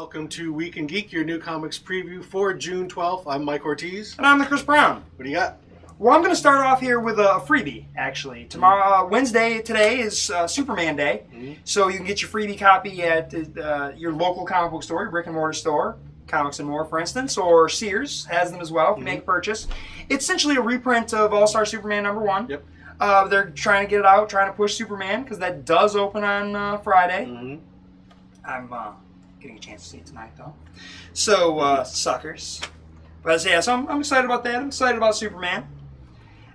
Welcome to Week and Geek, your new comics preview for June 12th. I'm Mike Ortiz. And I'm the Chris Brown. What do you got? Well, I'm going to start off here with a freebie, actually. Tomorrow, Wednesday, today is Superman Day. So you can get your freebie copy at your local comic book store, your brick and mortar store, Comics and More, for instance, or Sears has them as well if you make a purchase. It's essentially a reprint of All-Star Superman #1. Yep. They're trying to get it out, trying to push Superman, because that does open on Friday. I'm getting a chance to see it tonight, though. So, suckers. But yeah, so I'm excited about that. I'm excited about Superman.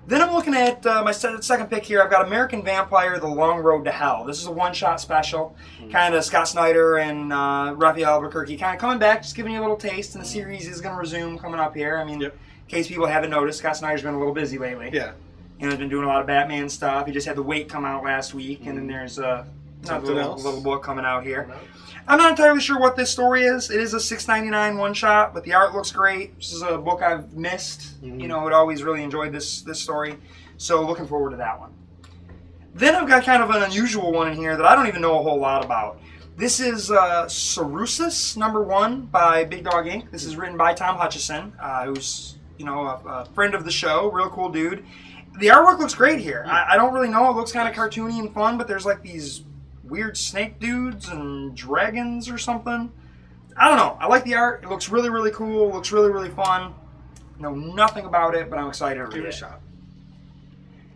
Then I'm looking at my second pick here. I've got American Vampire: The Long Road to Hell. This is a one-shot special. Kind of Scott Snyder and Raphael Albuquerque kind of coming back, just giving you a little taste. And the series is going to resume coming up here. I mean, in case people haven't noticed, Scott Snyder's been a little busy lately. Yeah. You know, he's been doing a lot of Batman stuff. He just had The Wait come out last week, and then there's another little book coming out here. I'm not entirely sure what this story is. It is a $6.99 one-shot, but the art looks great. This is a book I've missed. You know, I'd always really enjoyed this story, so looking forward to that one. Then I've got kind of an unusual one in here that I don't even know a whole lot about. This is Cerusis #1 by Big Dog Inc. This is written by Tom Hutchison, who's a friend of the show, real cool dude. The artwork looks great here. I don't really know. It looks kind of cartoony and fun, but there's like these weird snake dudes and dragons or something. I don't know. I like the art. It looks really, really cool. It looks really, really fun. Know nothing about it, but I'm excited to read it. Give it a shot.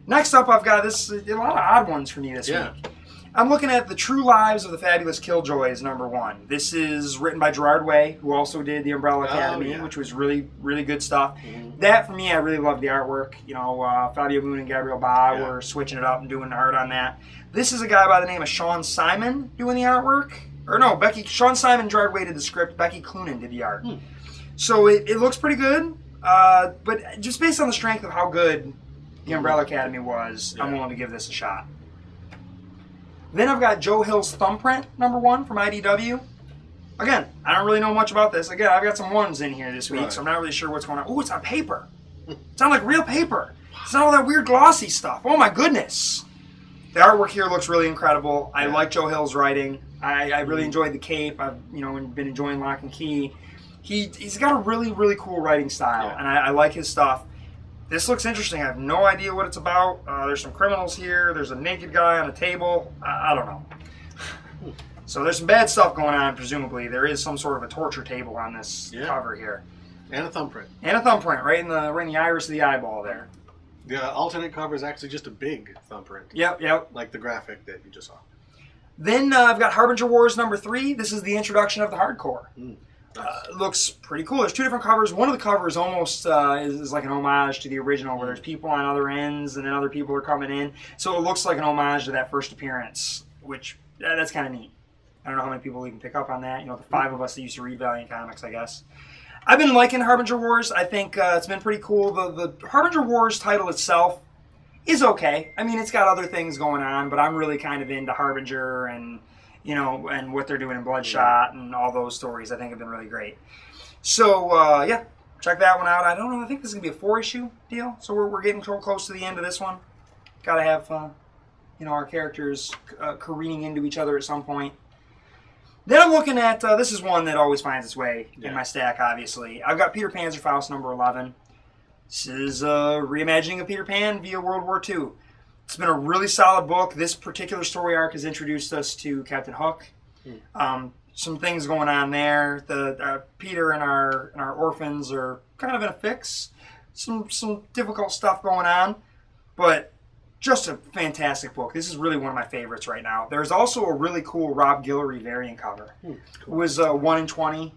Next up, I've got a lot of odd ones for me this week. I'm looking at The True Lives of the Fabulous Killjoys #1. This is written by Gerard Way, who also did The Umbrella Academy, which was really, really good stuff. That, for me, I really loved the artwork. You know, Fabio Moon and Gabriel Ba were switching it up and doing the art on that. This is a guy by the name of Sean Simon doing the artwork. Or no, Sean Simon, Gerard Way did the script. Becky Cloonan did the art. So it looks pretty good. But just based on the strength of how good The Umbrella Academy was, I'm willing to give this a shot. Then I've got Joe Hill's Thumbprint #1 from IDW. Again, I don't really know much about this. Again, I've got some ones in here this week, so I'm not really sure what's going on. Oh, it's on paper. It's on like real paper. It's not all that weird glossy stuff. Oh my goodness. The artwork here looks really incredible. I like Joe Hill's writing. I really enjoyed The Cape. I've been enjoying Lock and Key. He's got a really, really cool writing style, and I like his stuff. This looks interesting. I have no idea what it's about. There's some criminals here. There's a naked guy on a table. I don't know. So there's some bad stuff going on, presumably. There is some sort of a torture table on this cover here. And a thumbprint. And a thumbprint, right in the iris of the eyeball there. The alternate cover is actually just a big thumbprint. Yep. Like the graphic that you just saw. Then I've got Harbinger Wars #3. This is the introduction of the hardcore. Looks pretty cool. There's two different covers. One of the covers almost is like an homage to the original, where there's people on other ends and then other people are coming in. So it looks like an homage to that first appearance, which that's kind of neat. I don't know how many people even pick up on that. You know, the 5 of us that used to read Valiant Comics, I guess. I've been liking Harbinger Wars. I think it's been pretty cool. The Harbinger Wars title itself is okay. I mean, it's got other things going on, but I'm really kind of into Harbinger and and what they're doing in Bloodshot and all those stories. I think have been really great. So, check that one out. I don't know. I think this is going to be a 4-issue deal. So we're getting close to the end of this one. Got to have, our characters careening into each other at some point. Then I'm looking at, this is one that always finds its way in my stack, obviously. I've got Peter Panzerfaust #11. This is a reimagining of Peter Pan via World War II. It's been a really solid book. This particular story arc has introduced us to Captain Hook. Some things going on there. Peter and our orphans are kind of in a fix. Some difficult stuff going on, but just a fantastic book. This is really one of my favorites right now. There's also a really cool Rob Guillory variant cover. It was 1 in 20.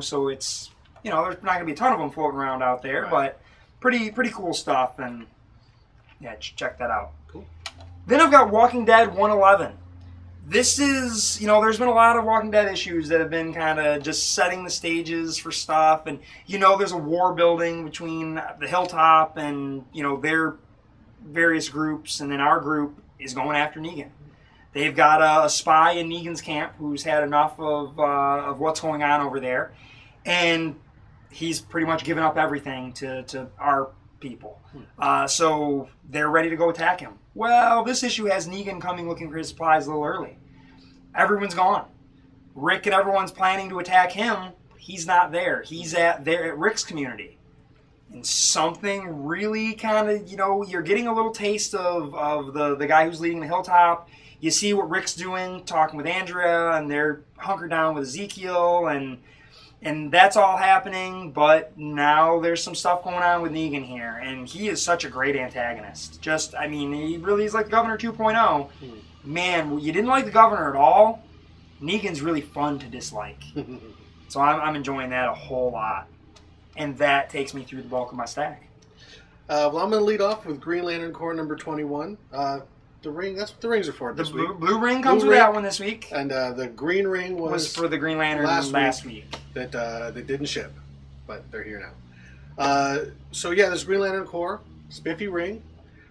So it's there's not going to be a ton of them floating around out there, but pretty cool stuff. And check that out. Then I've got Walking Dead 111. This is, there's been a lot of Walking Dead issues that have been kind of just setting the stages for stuff. And, there's a war building between the Hilltop and, their various groups. And then our group is going after Negan. They've got a spy in Negan's camp who's had enough of what's going on over there. And he's pretty much given up everything to our people. So they're ready to go attack him. Well, this issue has Negan coming looking for his supplies a little early. Everyone's gone. Rick and everyone's planning to attack him. He's not there. He's at Rick's community. And something really kind of, you're getting a little taste of the guy who's leading the hilltop. You see what Rick's doing, talking with Andrea, and they're hunkered down with Ezekiel, and that's all happening, but now there's some stuff going on with Negan here, and he is such a great antagonist. He really is like Governor 2.0. Man, you didn't like the Governor at all, Negan's really fun to dislike. So I'm enjoying that a whole lot. And that takes me through the bulk of my stack. I'm going to lead off with Green Lantern Corps number 21. The ring, that's what the rings are for this week. Blue ring comes with that one this week. And the green ring was for the Green Lantern last week. That they didn't ship, but they're here now. So yeah, this Green Lantern Corps, spiffy ring.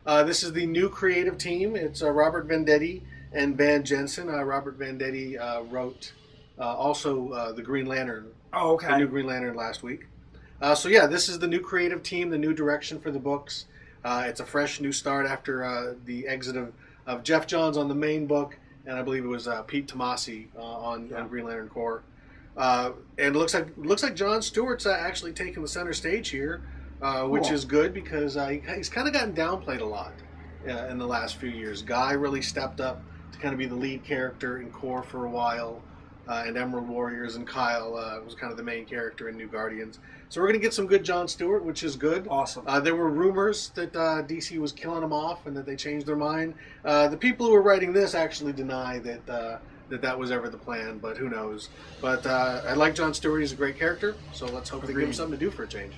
This is the new creative team. It's Robert Venditti and Van Jensen. Robert Venditti wrote also the Green Lantern. Oh, okay. The new Green Lantern last week. So yeah, this is the new creative team, the new direction for the books. It's a fresh new start after the exit of Jeff Johns on the main book, and I believe it was Pete Tomasi on Green Lantern Corps. And it looks like Jon Stewart's actually taking the center stage here, which is good because he's kind of gotten downplayed a lot in the last few years. Guy really stepped up to kind of be the lead character in Corps for a while, and Emerald Warriors, and Kyle was kind of the main character in New Guardians. So we're going to get some good Jon Stewart, which is good. Awesome. There were rumors that DC was killing him off and that they changed their mind. The people who were writing this actually deny that was ever the plan, but who knows. But I like Jon Stewart. He's a great character, so let's hope they give him something to do for a change.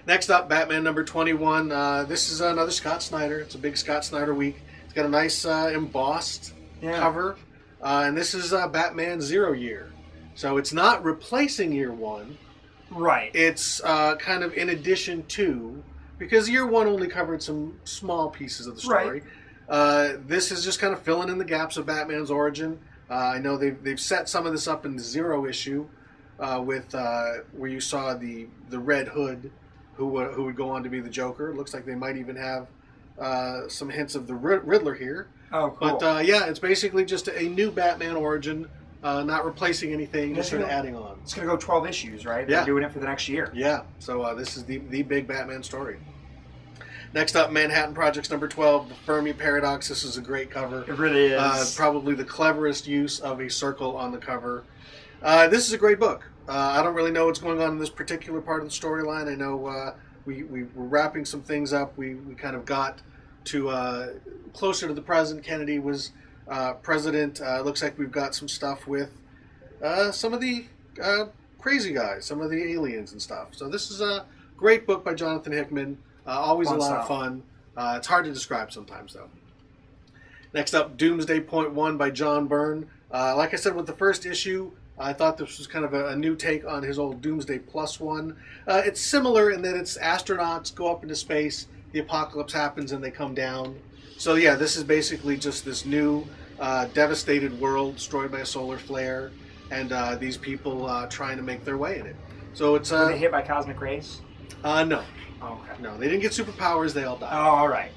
Next up, Batman number 21. This is another Scott Snyder. It's a big Scott Snyder week. It's got a nice embossed cover. And this is Batman 0 Year. So it's not replacing Year 1. Right. It's kind of in addition to, because Year 1 only covered some small pieces of the story. Right. This is just kind of filling in the gaps of Batman's origin. I know they've set some of this up in the 0 issue with where you saw the Red Hood who would go on to be the Joker. It looks like they might even have some hints of the Riddler here. Oh, cool. But yeah, it's basically just a new Batman origin. Not replacing anything, just sort of adding on. It's going to go 12 issues, right? Yeah. They're doing it for the next year. Yeah. So this is the big Batman story. Next up, Manhattan Projects number 12, the Fermi Paradox. This is a great cover. It really is. Probably the cleverest use of a circle on the cover. This is a great book. I don't really know what's going on in this particular part of the storyline. I know we were wrapping some things up. We kind of got to closer to the present. Kennedy was president. Looks like we've got some stuff with some of the crazy guys, some of the aliens and stuff. So this is a great book by Jonathan Hickman. Always a lot of fun. It's hard to describe sometimes, though. Next up, Doomsday Point 1 by John Byrne. Like I said with the first issue, I thought this was kind of a new take on his old Doomsday Plus one. It's similar in that it's astronauts go up into space, the apocalypse happens, and they come down. So yeah, this is basically just this new devastated world destroyed by a solar flare, and these people trying to make their way in it. So it's were they hit by cosmic rays? No. Oh, okay. No, they didn't get superpowers. They all died. Oh, all right.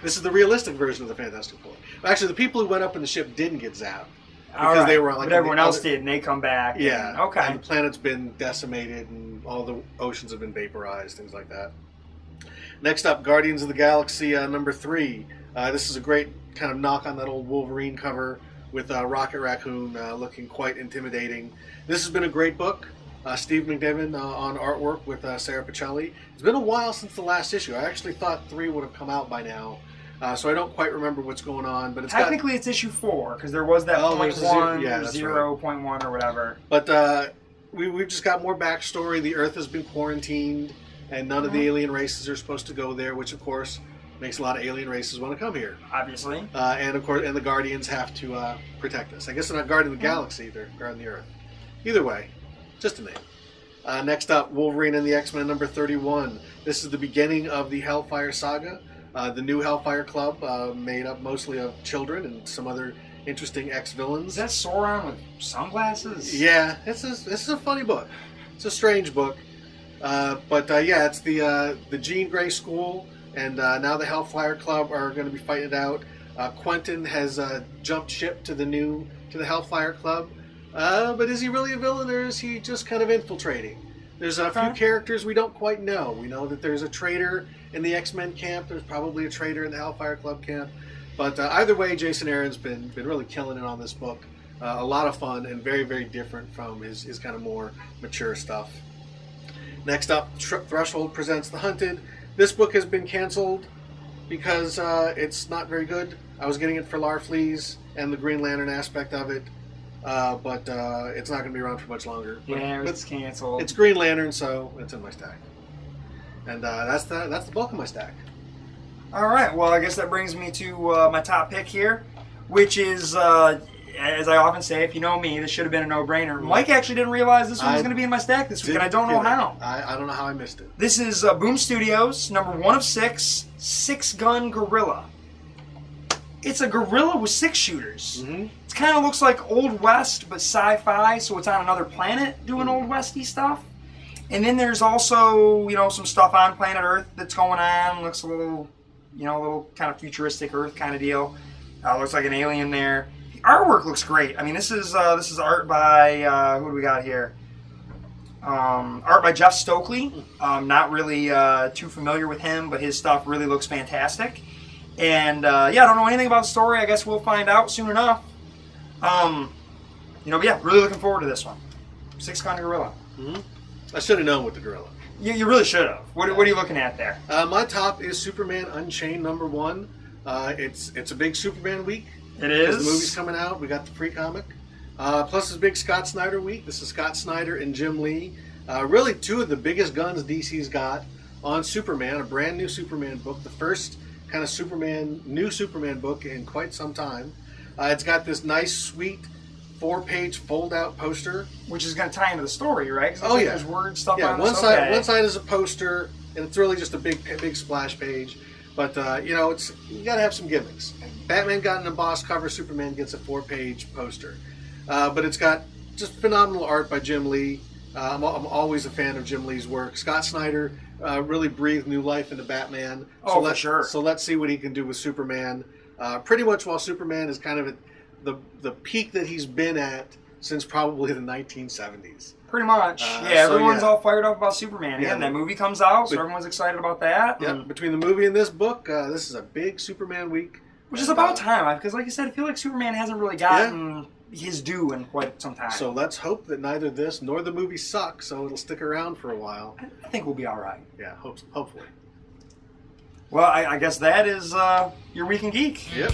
This is the realistic version of the Fantastic Four. Actually, the people who went up in the ship didn't get zapped because they were like. But everyone else did, and they come back. Yeah. And, okay. And the planet's been decimated, and all the oceans have been vaporized, things like that. Next up, Guardians of the Galaxy number 3. This is a great kind of knock on that old Wolverine cover with Rocket Raccoon looking quite intimidating. This has been a great book. Steve McNiven on artwork with Sarah Pichelli. It's been a while since the last issue. I actually thought 3 would have come out by now, so I don't quite remember what's going on. But technically it's issue 4 because there was that point 1, 0.1 right. or whatever. But we've just got more backstory. The Earth has been quarantined, and none of the alien races are supposed to go there, which of course makes a lot of alien races want to come here. Obviously. And of course, the Guardians have to protect us. I guess they're not guarding the galaxy; they're guarding the Earth. Either way. Just a name. Next up, Wolverine and the X-Men number 31. This is the beginning of the Hellfire Saga. The new Hellfire Club, made up mostly of children and some other interesting ex-villains. Is that Sauron with sunglasses? Yeah, this is a funny book. It's a strange book. But yeah, it's the Jean Grey School, and now the Hellfire Club are going to be fighting it out. Quentin has jumped ship to the Hellfire Club. But is he really a villain, or is he just kind of infiltrating? There's a few characters we don't quite know. We know that there's a traitor in the X-Men camp. There's probably a traitor in the Hellfire Club camp. But either way, Jason Aaron's been really killing it on this book. A lot of fun and very, very different from his kind of more mature stuff. Next up, Threshold presents The Hunted. This book has been canceled because it's not very good. I was getting it for Larfleeze and the Green Lantern aspect of it. But it's not going to be around for much longer. Yeah, it's canceled. It's Green Lantern, so it's in my stack. And that's the bulk of my stack. All right, well, I guess that brings me to my top pick here, which is, as I often say, if you know me, this should have been a no-brainer. Mike actually didn't realize this one was going to be in my stack this week, and I don't know how. I don't know how I missed it. This is Boom Studios, number 1 of 6, Six Gun Gorilla. It's a gorilla with 6 shooters. Mm-hmm. It kind of looks like Old West, but sci-fi, so it's on another planet doing Old Westy stuff. And then there's also, some stuff on planet Earth that's going on. Looks a little, a little kind of futuristic Earth kind of deal. Looks like an alien there. The artwork looks great. I mean, this is art by, who do we got here? Art by Jeff Stokely. Not really too familiar with him, but his stuff really looks fantastic. And, I don't know anything about the story. I guess we'll find out soon enough. But yeah, really looking forward to this one. Six Gun Gorilla. Mm-hmm. I should have known with the gorilla. You really should have. What are you looking at there? My top is Superman Unchained number 1. It's a big Superman week. It is. Because the movie's coming out. We got the free comic. Plus it's a big Scott Snyder week. This is Scott Snyder and Jim Lee. Really 2 of the biggest guns DC's got on Superman. A brand new Superman book. The first kind of new Superman book in quite some time. It's got this nice, sweet 4-page fold-out poster, which is going to tie into the story, right? Oh yeah, there's word stuff on this. One side is a poster, and it's really just a big splash page. But you got to have some gimmicks. Batman got an embossed cover. Superman gets a 4-page poster. But it's got just phenomenal art by Jim Lee. I'm always a fan of Jim Lee's work. Scott Snyder really breathed new life into Batman. For sure. So let's see what he can do with Superman. Pretty much while Superman is kind of at the peak that he's been at since probably the 1970s. Pretty much. Everyone's all fired up about Superman. Yeah, and that movie comes out, so everyone's excited about that. Yeah, between the movie and this book, this is a big Superman week. Which is about time, because like you said, I feel like Superman hasn't really gotten his due in quite some time. So let's hope that neither this nor the movie suck, so it'll stick around for a while. I think we'll be all right. Yeah, hopefully. Well, I guess that is your Week in Geek. Yep.